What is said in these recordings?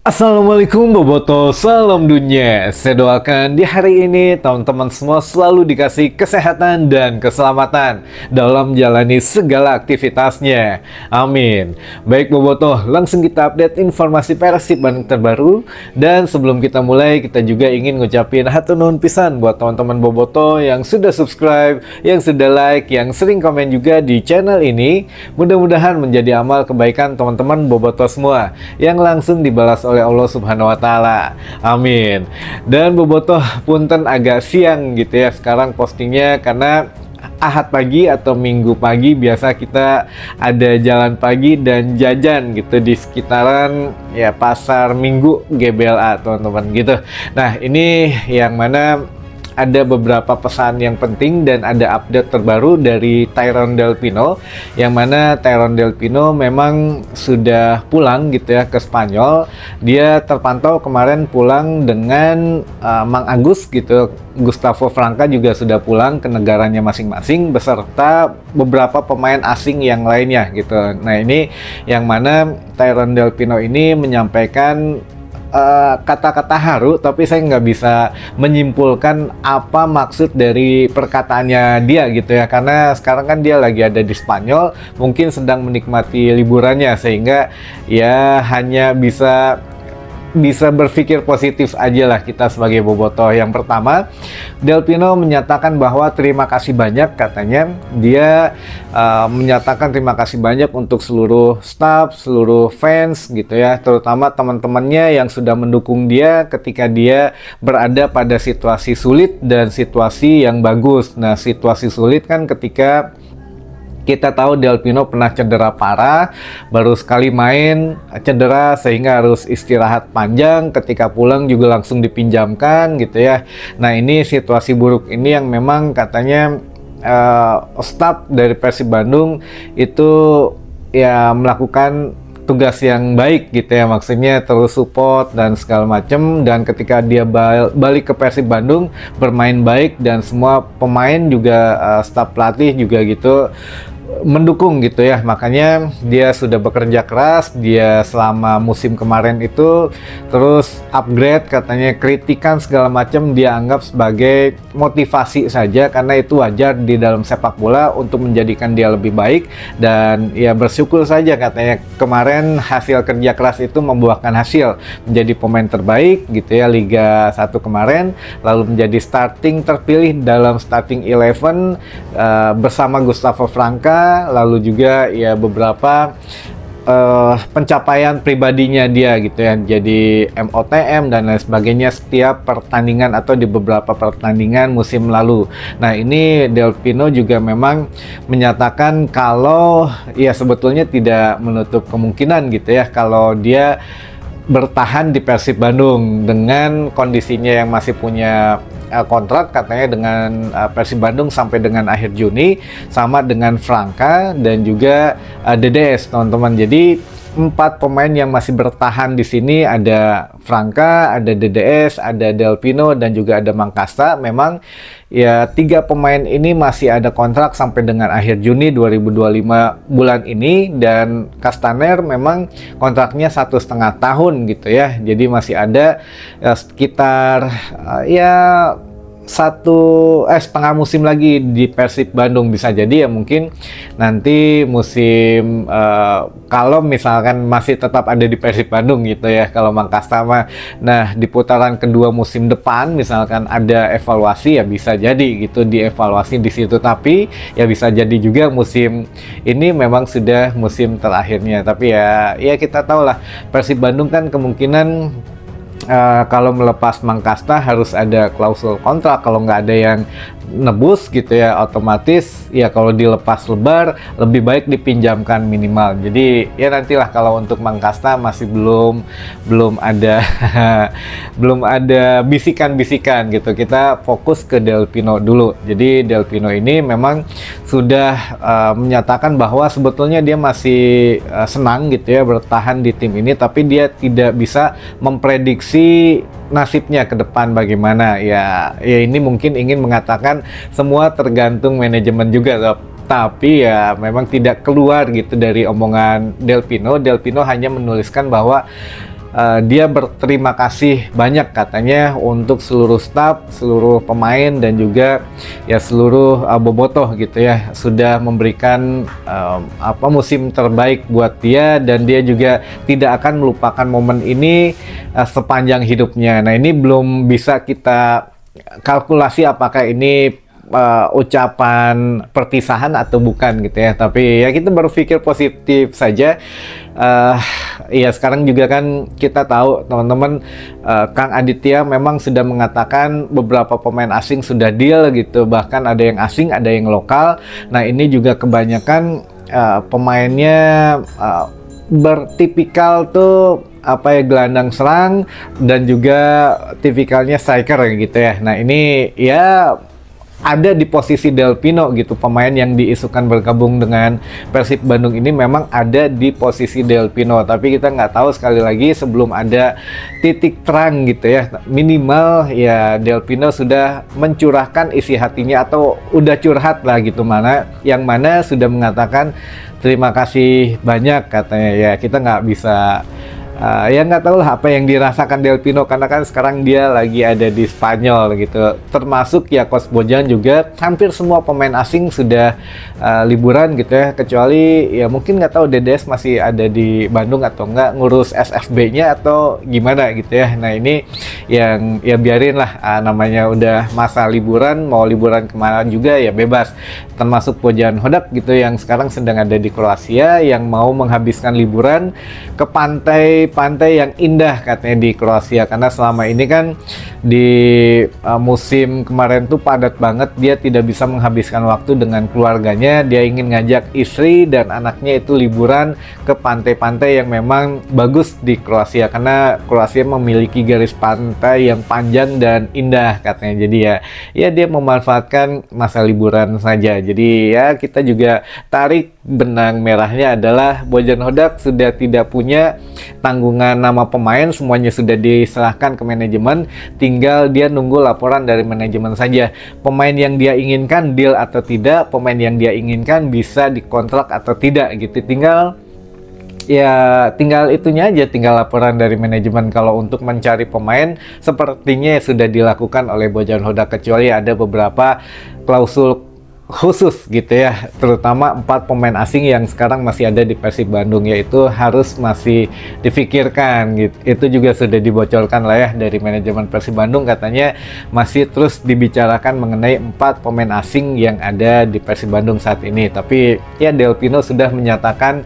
Assalamualaikum Boboto, salam dunia. Saya doakan di hari ini teman-teman semua selalu dikasih kesehatan dan keselamatan dalam menjalani segala aktivitasnya. Amin. Baik Boboto, langsung kita update informasi Persib Bandung terbaru. Dan sebelum kita mulai, kita juga ingin ngucapin hatur nuhun pisan buat teman-teman Boboto yang sudah subscribe, yang sudah like, yang sering komen juga di channel ini. Mudah-mudahan menjadi amal kebaikan teman-teman Boboto semua yang langsung dibalas oleh Allah Subhanahu wa Ta'ala. Amin. Dan Bobotoh punten agak siang gitu ya sekarang postingnya, karena Ahad pagi atau Minggu pagi biasa kita ada jalan pagi dan jajan gitu di sekitaran ya pasar Minggu GBLA teman-teman gitu. Nah ini yang mana ada beberapa pesan yang penting dan ada update terbaru dari Tyrone Delpino, yang mana Tyrone Delpino memang sudah pulang gitu ya ke Spanyol. Dia terpantau kemarin pulang dengan Mang Agus gitu. Gustavo Franca juga sudah pulang ke negaranya masing-masing beserta beberapa pemain asing yang lainnya gitu. Nah ini yang mana Tyrone Delpino ini menyampaikan kata-kata haru, tapi saya nggak bisa menyimpulkan apa maksud dari perkataannya dia gitu ya, karena sekarang kan dia lagi ada di Spanyol, mungkin sedang menikmati liburannya, sehingga ya hanya bisa berpikir positif aja lah kita sebagai Bobotoh. Yang pertama, Delpino menyatakan bahwa terima kasih banyak, katanya dia menyatakan terima kasih banyak untuk seluruh staff, seluruh fans gitu ya, terutama teman-temannya yang sudah mendukung dia ketika dia berada pada situasi sulit dan situasi yang bagus. Nah situasi sulit kan ketika kita tahu Delpino pernah cedera parah, baru sekali main cedera sehingga harus istirahat panjang, ketika pulang juga langsung dipinjamkan gitu ya. Nah ini situasi buruk ini yang memang katanya staf dari Persib Bandung itu ya melakukan tugas yang baik gitu ya, maksudnya terus support dan segala macam, dan ketika dia balik ke Persib Bandung bermain baik dan semua pemain juga staf pelatih juga gitu mendukung gitu ya. Makanya dia sudah bekerja keras, dia selama musim kemarin itu terus upgrade, katanya kritikan segala macam dia anggap sebagai motivasi saja, karena itu wajar di dalam sepak bola untuk menjadikan dia lebih baik. Dan ya bersyukur saja katanya kemarin hasil kerja keras itu membuahkan hasil, menjadi pemain terbaik gitu ya Liga 1 kemarin, lalu menjadi starting terpilih dalam starting 11 bersama Gustavo Franca, lalu juga ya beberapa pencapaian pribadinya dia gitu ya, jadi MOTM dan lain sebagainya setiap pertandingan atau di beberapa pertandingan musim lalu. Nah ini Delpino juga memang menyatakan kalau ya sebetulnya tidak menutup kemungkinan gitu ya kalau dia bertahan di Persib Bandung dengan kondisinya yang masih punya kontrak katanya dengan Persib Bandung sampai dengan akhir Juni, sama dengan Franca dan juga DDS teman-teman. Jadi 4 pemain yang masih bertahan di sini, ada Franca, ada DDS, ada Delpino dan juga ada Mangkasta. Memang ya 3 pemain ini masih ada kontrak sampai dengan akhir Juni 2025 bulan ini, dan Castaner memang kontraknya 1,5 tahun gitu ya. Jadi masih ada sekitar ya setengah musim lagi di Persib Bandung. Bisa jadi ya mungkin nanti musim kalau misalkan masih tetap ada di Persib Bandung gitu ya kalau Mangkasta mah. Nah di putaran kedua musim depan misalkan ada evaluasi, ya bisa jadi gitu dievaluasi di situ, tapi ya bisa jadi juga musim ini memang sudah musim terakhirnya. Tapi ya kita tahu lah Persib Bandung kan kemungkinan kalau melepas Mangkasta harus ada klausul kontrak, kalau nggak ada yang nebus gitu ya otomatis ya kalau dilepas lebar lebih baik dipinjamkan minimal. Jadi ya nantilah kalau untuk Mangkasta masih belum ada belum ada bisikan-bisikan gitu, kita fokus ke Delpino dulu. Jadi Delpino ini memang sudah menyatakan bahwa sebetulnya dia masih senang gitu ya bertahan di tim ini, tapi dia tidak bisa memprediksi nasibnya ke depan bagaimana. Ya ini mungkin ingin mengatakan semua tergantung manajemen juga, tapi ya memang tidak keluar gitu dari omongan Delpino. Delpino hanya menuliskan bahwa dia berterima kasih banyak katanya untuk seluruh staf, seluruh pemain dan juga ya seluruh bobotoh gitu ya, sudah memberikan musim terbaik buat dia, dan dia juga tidak akan melupakan momen ini sepanjang hidupnya. Nah, ini belum bisa kita kalkulasi apakah ini ucapan perpisahan atau bukan gitu ya, tapi ya kita berpikir positif saja. Ya sekarang juga kan kita tahu teman-teman, Kang Aditya memang sudah mengatakan beberapa pemain asing sudah deal gitu, bahkan ada yang asing ada yang lokal. Nah, ini juga kebanyakan pemainnya bertipikal tuh gelandang serang dan juga tipikalnya striker gitu ya. Nah, ini ya ada di posisi Del Pino gitu, pemain yang diisukan bergabung dengan Persib Bandung ini memang ada di posisi Del Pino, tapi kita nggak tahu, sekali lagi sebelum ada titik terang gitu ya, minimal ya Del Pino sudah mencurahkan isi hatinya atau udah curhat lah gitu, yang mana sudah mengatakan terima kasih banyak katanya. Ya kita nggak bisa ya nggak tahu lah apa yang dirasakan Del Pino, karena kan sekarang dia lagi ada di Spanyol gitu. Termasuk ya Coach Bojang juga, hampir semua pemain asing sudah liburan gitu ya, kecuali ya mungkin nggak tahu DDS masih ada di Bandung atau nggak ngurus SFB-nya atau gimana gitu ya. Nah, ini yang ya biarin lah, namanya udah masa liburan, mau liburan kemana juga ya bebas. Termasuk Bojan Hodak gitu yang sekarang sedang ada di Kroasia, yang mau menghabiskan liburan ke pantai yang indah katanya di Kroasia, karena selama ini kan di musim kemarin tuh padat banget, dia tidak bisa menghabiskan waktu dengan keluarganya. Dia ingin ngajak istri dan anaknya itu liburan ke pantai-pantai yang memang bagus di Kroasia, karena Kroasia memiliki garis pantai yang panjang dan indah katanya. Jadi ya dia memanfaatkan masa liburan saja. Jadi ya kita juga tarik benang merahnya adalah Bojan Hodak sudah tidak punya tanggungan nama pemain, semuanya sudah diserahkan ke manajemen, tinggal dia nunggu laporan dari manajemen saja. Pemain yang dia inginkan deal atau tidak, pemain yang dia inginkan bisa dikontrak atau tidak gitu, tinggal itunya aja, tinggal laporan dari manajemen. Kalau untuk mencari pemain sepertinya sudah dilakukan oleh Bojan Hodak, kecuali ada beberapa klausul khusus gitu ya, terutama 4 pemain asing yang sekarang masih ada di Persib Bandung, yaitu harus masih difikirkan gitu. Itu juga sudah dibocorkan lah ya dari manajemen Persib Bandung, katanya masih terus dibicarakan mengenai 4 pemain asing yang ada di Persib Bandung saat ini. Tapi ya Del Pino sudah menyatakan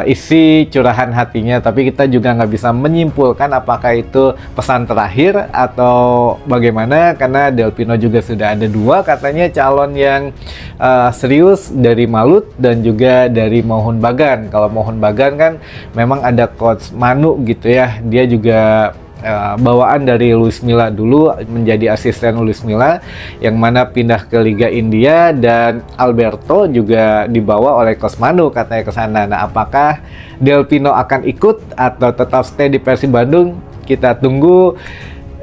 isi curahan hatinya, tapi kita juga nggak bisa menyimpulkan apakah itu pesan terakhir atau bagaimana, karena Del Pino juga sudah ada 2 katanya calon yang serius, dari Malut dan juga dari Mohun Bagan. Kalau Mohun Bagan kan memang ada Coach Manu gitu ya, dia juga bawaan dari Luis Milla dulu, menjadi asisten Luis Milla yang mana pindah ke Liga India, dan Alberto juga dibawa oleh Coach Manu katanya ke sana. Nah, apakah Del Pino akan ikut atau tetap stay di Persib Bandung? Kita tunggu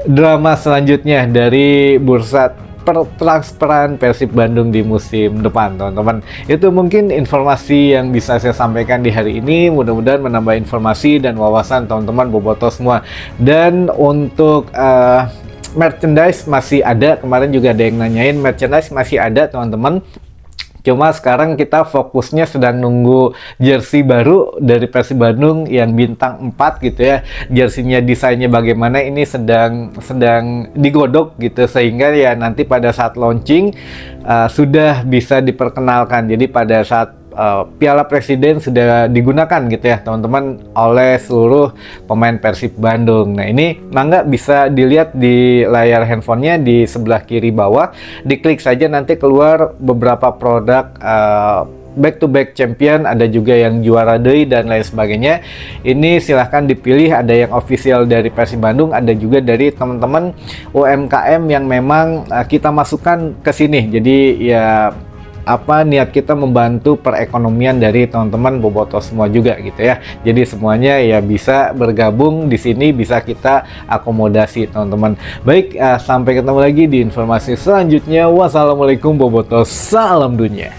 drama selanjutnya dari bursa transferan Persib Bandung di musim depan, teman-teman. Itu mungkin informasi yang bisa saya sampaikan di hari ini. Mudah-mudahan menambah informasi dan wawasan teman-teman bobotoh semua. Dan untuk merchandise masih ada, kemarin juga ada yang nanyain, merchandise masih ada teman-teman. Cuma sekarang kita fokusnya sedang nunggu jersey baru dari Persib Bandung yang bintang 4 gitu ya. Jersinya desainnya bagaimana, ini sedang digodok gitu, sehingga ya nanti pada saat launching sudah bisa diperkenalkan. Jadi pada saat Piala Presiden sudah digunakan gitu ya teman-teman oleh seluruh pemain Persib Bandung. Nah, ini mangga bisa dilihat di layar handphonenya di sebelah kiri bawah, diklik saja nanti keluar beberapa produk back to back champion, ada juga yang juara deui dan lain sebagainya. Ini silahkan dipilih, ada yang official dari Persib Bandung, ada juga dari teman-teman UMKM yang memang kita masukkan ke sini. Jadi ya niat kita membantu perekonomian dari teman-teman bobotoh semua juga gitu ya. Jadi semuanya ya bisa bergabung di sini, bisa kita akomodasi teman-teman. Baik, sampai ketemu lagi di informasi selanjutnya. Wassalamualaikum bobotoh, salam dunia.